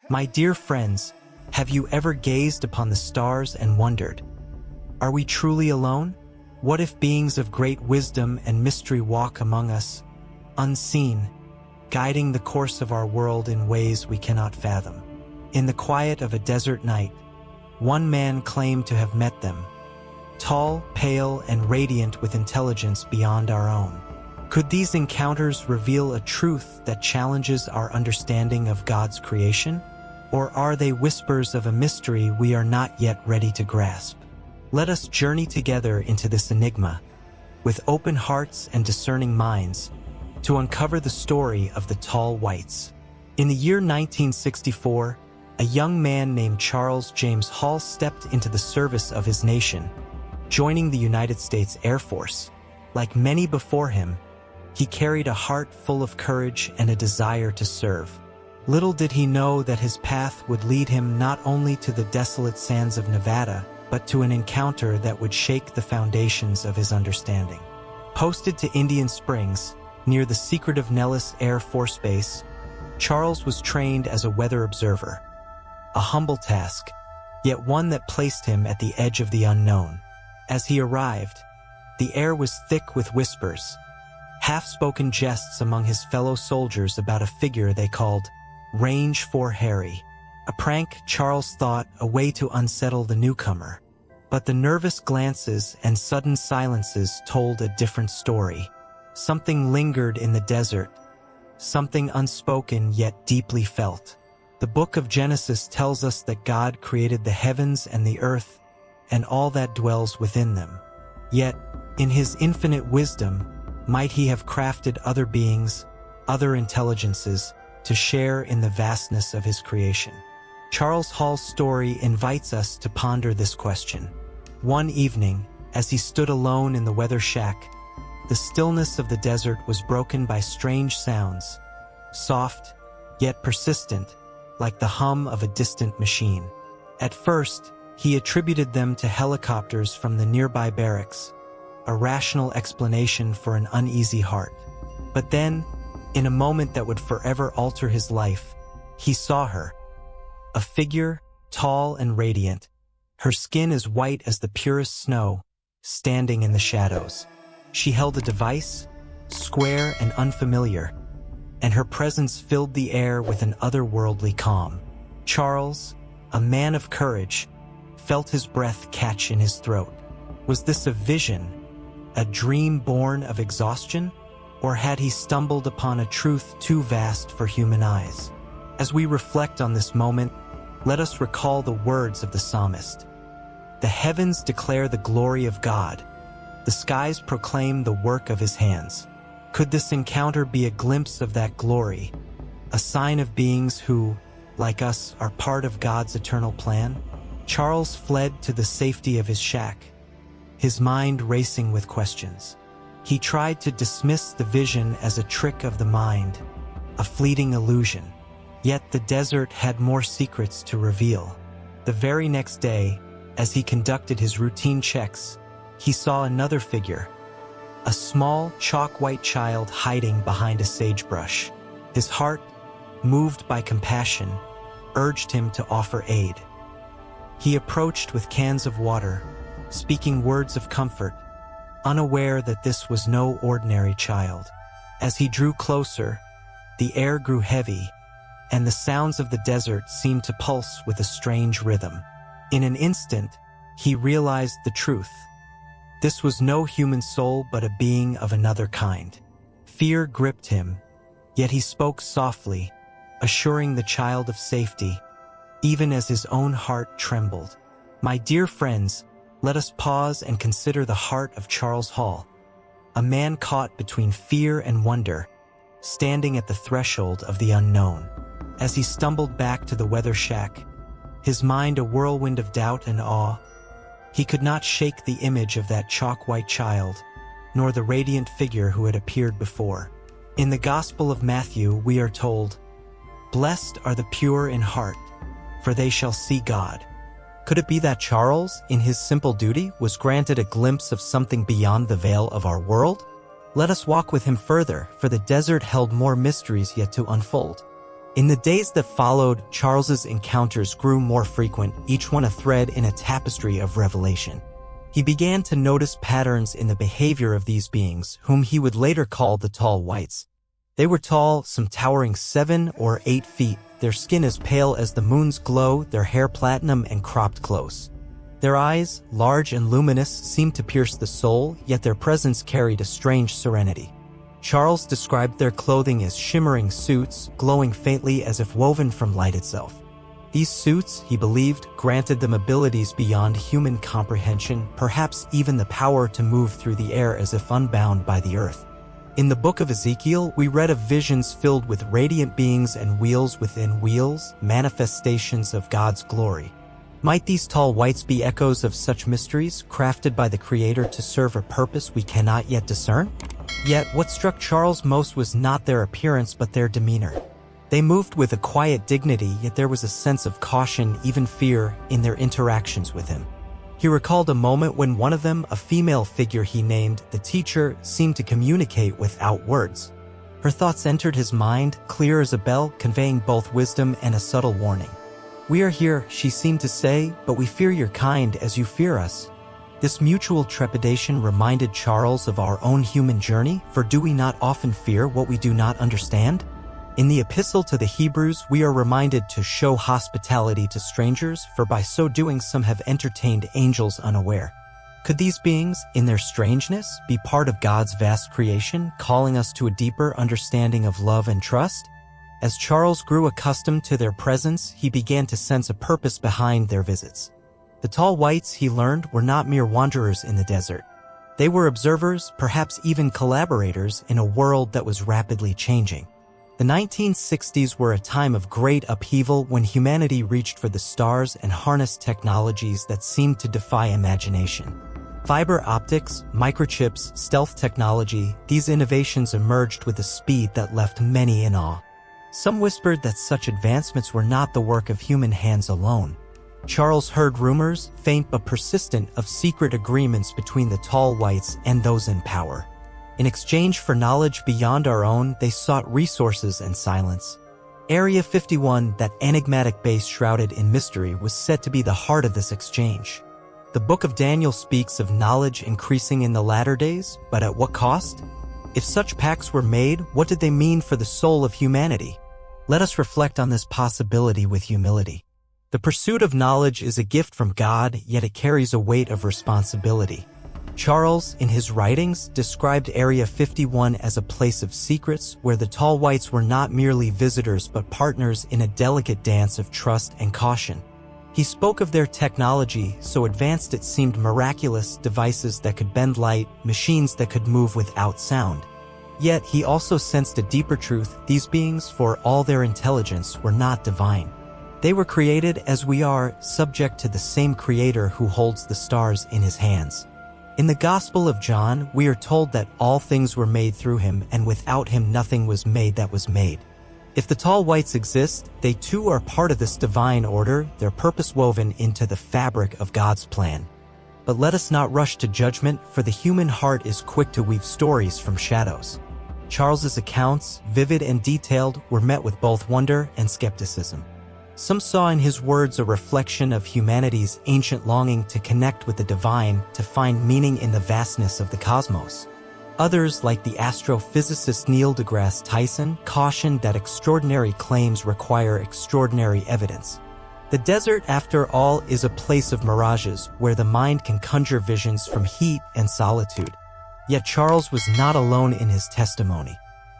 My dear friends, have you ever gazed upon the stars and wondered, are we truly alone? What if beings of great wisdom and mystery walk among us, unseen, guiding the course of our world in ways we cannot fathom? In the quiet of a desert night, one man claimed to have met them, tall, pale, and radiant with intelligence beyond our own. Could these encounters reveal a truth that challenges our understanding of God's creation? Or are they whispers of a mystery we are not yet ready to grasp? Let us journey together into this enigma, with open hearts and discerning minds, to uncover the story of the tall whites. In the year 1964, a young man named Charles James Hall stepped into the service of his nation, joining the United States Air Force. Like many before him, he carried a heart full of courage and a desire to serve. Little did he know that his path would lead him not only to the desolate sands of Nevada, but to an encounter that would shake the foundations of his understanding. Posted to Indian Springs, near the secretive Nellis Air Force Base, Charles was trained as a weather observer. A humble task, yet one that placed him at the edge of the unknown. As he arrived, the air was thick with whispers, half-spoken jests among his fellow soldiers about a figure they called Range 4 Harry. A prank, Charles thought, a way to unsettle the newcomer. But the nervous glances and sudden silences told a different story. Something lingered in the desert, something unspoken yet deeply felt. The book of Genesis tells us that God created the heavens and the earth and all that dwells within them. Yet, in his infinite wisdom, might he have crafted other beings, other intelligences, to share in the vastness of his creation? Charles Hall's story invites us to ponder this question. One evening, as he stood alone in the weather shack, the stillness of the desert was broken by strange sounds, soft, yet persistent, like the hum of a distant machine. At first, he attributed them to helicopters from the nearby barracks, a rational explanation for an uneasy heart. But then, in a moment that would forever alter his life, he saw her. A figure, tall and radiant, her skin as white as the purest snow, standing in the shadows. She held a device, square and unfamiliar, and her presence filled the air with an otherworldly calm. Charles, a man of courage, felt his breath catch in his throat. Was this a vision, a dream born of exhaustion, or had he stumbled upon a truth too vast for human eyes? As we reflect on this moment, let us recall the words of the psalmist. The heavens declare the glory of God. The skies proclaim the work of his hands. Could this encounter be a glimpse of that glory, a sign of beings who, like us, are part of God's eternal plan? Charles fled to the safety of his shack, his mind racing with questions. He tried to dismiss the vision as a trick of the mind, a fleeting illusion. Yet the desert had more secrets to reveal. The very next day, as he conducted his routine checks, he saw another figure, a small, chalk-white child hiding behind a sagebrush. His heart, moved by compassion, urged him to offer aid. He approached with cans of water, speaking words of comfort, unaware that this was no ordinary child. As he drew closer, the air grew heavy, and the sounds of the desert seemed to pulse with a strange rhythm. In an instant, he realized the truth. This was no human soul but a being of another kind. Fear gripped him, yet he spoke softly, assuring the child of safety, even as his own heart trembled. My dear friends, let us pause and consider the heart of Charles Hall, a man caught between fear and wonder, standing at the threshold of the unknown. As he stumbled back to the weather shack, his mind a whirlwind of doubt and awe, he could not shake the image of that chalk-white child, nor the radiant figure who had appeared before. In the Gospel of Matthew, we are told, "Blessed are the pure in heart, for they shall see God." Could it be that Charles, in his simple duty, was granted a glimpse of something beyond the veil of our world? Let us walk with him further, for the desert held more mysteries yet to unfold. In the days that followed, Charles's encounters grew more frequent, each one a thread in a tapestry of revelation. He began to notice patterns in the behavior of these beings, whom he would later call the Tall Whites. They were tall, some towering 7 or 8 feet, their skin as pale as the moon's glow, their hair platinum and cropped close. Their eyes, large and luminous, seemed to pierce the soul, yet their presence carried a strange serenity. Charles described their clothing as shimmering suits, glowing faintly as if woven from light itself. These suits, he believed, granted them abilities beyond human comprehension, perhaps even the power to move through the air as if unbound by the earth. In the book of Ezekiel, we read of visions filled with radiant beings and wheels within wheels, manifestations of God's glory. Might these tall whites be echoes of such mysteries, crafted by the Creator to serve a purpose we cannot yet discern? Yet, what struck Charles most was not their appearance but their demeanor. They moved with a quiet dignity, yet there was a sense of caution, even fear, in their interactions with him. He recalled a moment when one of them, a female figure he named the teacher, seemed to communicate without words. Her thoughts entered his mind, clear as a bell, conveying both wisdom and a subtle warning. "We are here," she seemed to say, "but we fear your kind as you fear us." This mutual trepidation reminded Charles of our own human journey, for do we not often fear what we do not understand? In the Epistle to the Hebrews, we are reminded to show hospitality to strangers, for by so doing some have entertained angels unaware. Could these beings, in their strangeness, be part of God's vast creation, calling us to a deeper understanding of love and trust? As Charles grew accustomed to their presence, he began to sense a purpose behind their visits. The Tall Whites, he learned, were not mere wanderers in the desert. They were observers, perhaps even collaborators, in a world that was rapidly changing. The 1960s were a time of great upheaval when humanity reached for the stars and harnessed technologies that seemed to defy imagination. Fiber optics, microchips, stealth technology, these innovations emerged with a speed that left many in awe. Some whispered that such advancements were not the work of human hands alone. Charles heard rumors, faint but persistent, of secret agreements between the Tall Whites and those in power. In exchange for knowledge beyond our own, they sought resources and silence. Area 51, that enigmatic base shrouded in mystery, was said to be the heart of this exchange. The book of Daniel speaks of knowledge increasing in the latter days, but at what cost? If such pacts were made, what did they mean for the soul of humanity? Let us reflect on this possibility with humility. The pursuit of knowledge is a gift from God, yet it carries a weight of responsibility. Charles, in his writings, described Area 51 as a place of secrets where the Tall Whites were not merely visitors but partners in a delicate dance of trust and caution. He spoke of their technology, so advanced it seemed miraculous, devices that could bend light, machines that could move without sound. Yet he also sensed a deeper truth: these beings, for all their intelligence, were not divine. They were created as we are, subject to the same Creator who holds the stars in his hands. In the Gospel of John, we are told that all things were made through him, and without him nothing was made that was made. If the Tall Whites exist, they too are part of this divine order, their purpose woven into the fabric of God's plan. But let us not rush to judgment, for the human heart is quick to weave stories from shadows. Charles's accounts, vivid and detailed, were met with both wonder and skepticism. Some saw in his words a reflection of humanity's ancient longing to connect with the divine, to find meaning in the vastness of the cosmos. Others, like the astrophysicist Neil deGrasse Tyson, cautioned that extraordinary claims require extraordinary evidence. The desert, after all, is a place of mirages, where the mind can conjure visions from heat and solitude. Yet Charles was not alone in his testimony.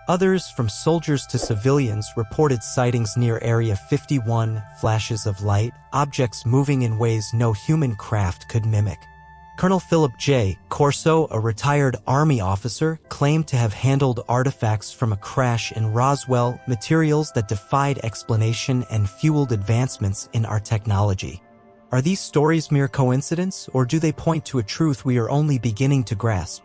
Others, from soldiers to civilians, reported sightings near Area 51, flashes of light, objects moving in ways no human craft could mimic. Colonel Philip J. Corso, a retired Army officer, claimed to have handled artifacts from a crash in Roswell, materials that defied explanation and fueled advancements in our technology. Are these stories mere coincidence, or do they point to a truth we are only beginning to grasp?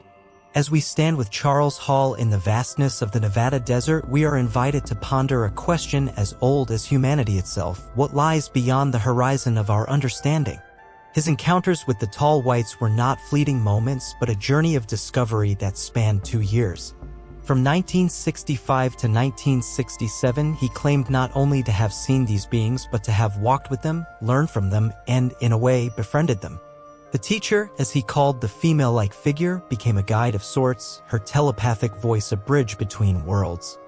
As we stand with Charles Hall in the vastness of the Nevada desert, we are invited to ponder a question as old as humanity itself: what lies beyond the horizon of our understanding? His encounters with the Tall Whites were not fleeting moments, but a journey of discovery that spanned 2 years. From 1965 to 1967, he claimed not only to have seen these beings but to have walked with them, learned from them, and, in a way, befriended them. The teacher, as he called the female-like figure, became a guide of sorts, her telepathic voice a bridge between worlds.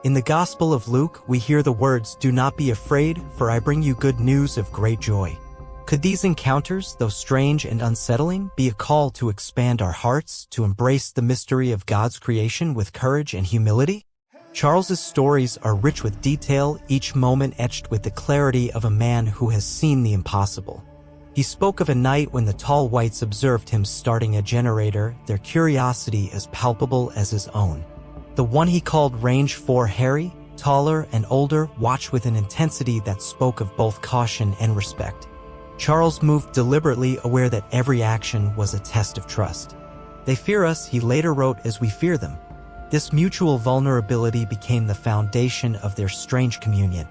In the Gospel of Luke, we hear the words, "Do not be afraid, for I bring you good news of great joy." Could these encounters, though strange and unsettling, be a call to expand our hearts, to embrace the mystery of God's creation with courage and humility? Charles's stories are rich with detail, each moment etched with the clarity of a man who has seen the impossible. He spoke of a night when the tall whites observed him starting a generator, their curiosity as palpable as his own. The one he called Range 4 Harry, taller and older, watched with an intensity that spoke of both caution and respect. Charles moved deliberately, aware that every action was a test of trust. "They fear us," he later wrote, "as we fear them." This mutual vulnerability became the foundation of their strange communion.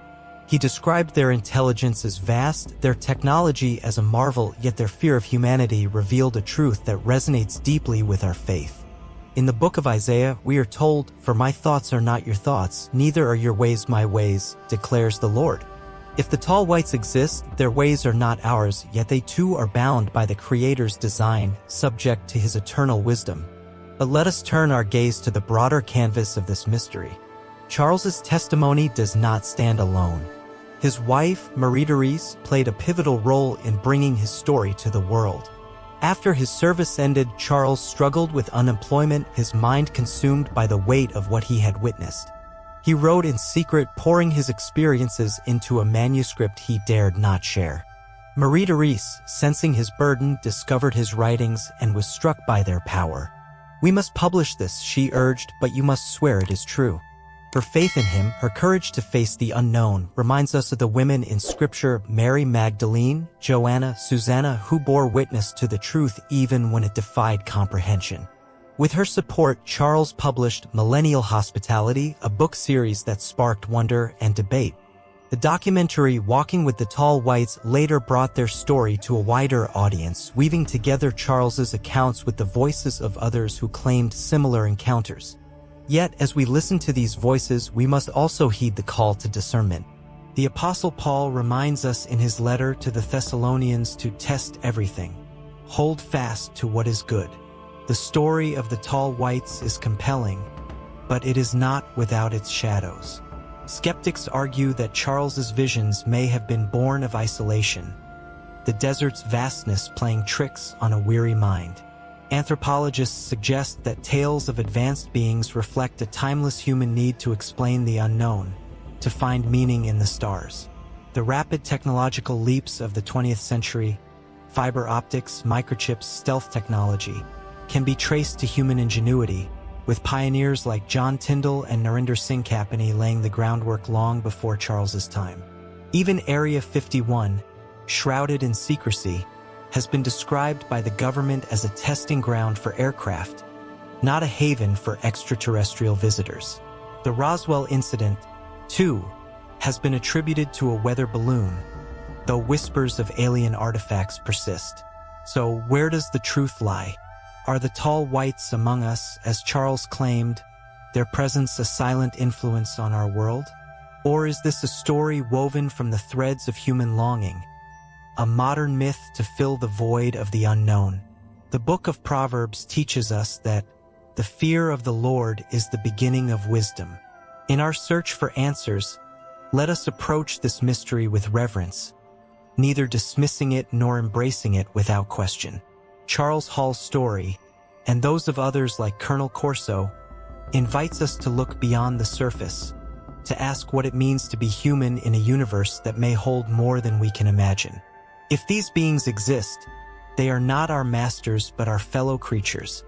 He described their intelligence as vast, their technology as a marvel, yet their fear of humanity revealed a truth that resonates deeply with our faith. In the book of Isaiah, we are told, "For my thoughts are not your thoughts, neither are your ways my ways, declares the Lord." If the tall whites exist, their ways are not ours, yet they too are bound by the Creator's design, subject to His eternal wisdom. But let us turn our gaze to the broader canvas of this mystery. Charles's testimony does not stand alone. His wife, Marie-Therese, played a pivotal role in bringing his story to the world. After his service ended, Charles struggled with unemployment, his mind consumed by the weight of what he had witnessed. He wrote in secret, pouring his experiences into a manuscript he dared not share. Marie-Therese, sensing his burden, discovered his writings and was struck by their power. "We must publish this," she urged, "but you must swear it is true." Her faith in him, her courage to face the unknown, reminds us of the women in Scripture, Mary Magdalene, Joanna, Susanna, who bore witness to the truth even when it defied comprehension. With her support, Charles published Millennial Hospitality, a book series that sparked wonder and debate. The documentary Walking with the Tall Whites later brought their story to a wider audience, weaving together Charles's accounts with the voices of others who claimed similar encounters. Yet, as we listen to these voices, we must also heed the call to discernment. The Apostle Paul reminds us in his letter to the Thessalonians to test everything. Hold fast to what is good. The story of the tall whites is compelling, but it is not without its shadows. Skeptics argue that Charles's visions may have been born of isolation, the desert's vastness playing tricks on a weary mind. Anthropologists suggest that tales of advanced beings reflect a timeless human need to explain the unknown, to find meaning in the stars. The rapid technological leaps of the 20th century, fiber optics, microchips, stealth technology, can be traced to human ingenuity, with pioneers like John Tyndall and Narinder Singh Kapani laying the groundwork long before Charles's time. Even Area 51, shrouded in secrecy, has been described by the government as a testing ground for aircraft, not a haven for extraterrestrial visitors. The Roswell incident, too, has been attributed to a weather balloon, though whispers of alien artifacts persist. So where does the truth lie? Are the tall whites among us, as Charles claimed, their presence a silent influence on our world? Or is this a story woven from the threads of human longing, a modern myth to fill the void of the unknown? The book of Proverbs teaches us that the fear of the Lord is the beginning of wisdom. In our search for answers, let us approach this mystery with reverence, neither dismissing it nor embracing it without question. Charles Hall's story, and those of others like Colonel Corso, invites us to look beyond the surface, to ask what it means to be human in a universe that may hold more than we can imagine. If these beings exist, they are not our masters but our fellow creatures,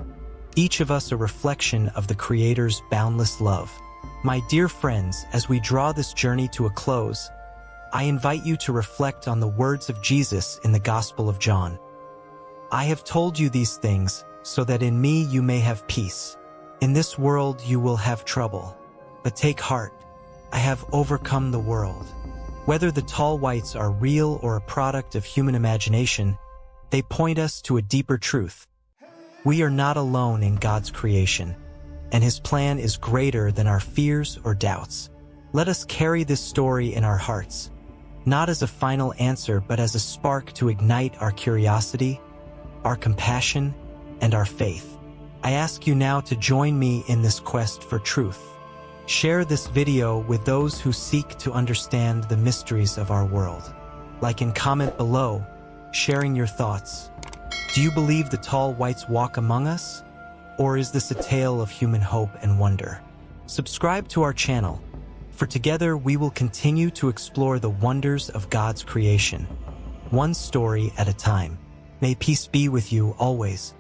each of us a reflection of the Creator's boundless love. My dear friends, as we draw this journey to a close, I invite you to reflect on the words of Jesus in the Gospel of John. I have told you these things so that in me you may have peace. In this world you will have trouble, but take heart, I have overcome the world. Whether the tall whites are real or a product of human imagination, they point us to a deeper truth. We are not alone in God's creation, and his plan is greater than our fears or doubts. Let us carry this story in our hearts, not as a final answer, but as a spark to ignite our curiosity, our compassion, and our faith. I ask you now to join me in this quest for truth. Share this video with those who seek to understand the mysteries of our world. Like and comment below, sharing your thoughts. Do you believe the tall whites walk among us? Or is this a tale of human hope and wonder? Subscribe to our channel, for together we will continue to explore the wonders of God's creation, one story at a time. May peace be with you always.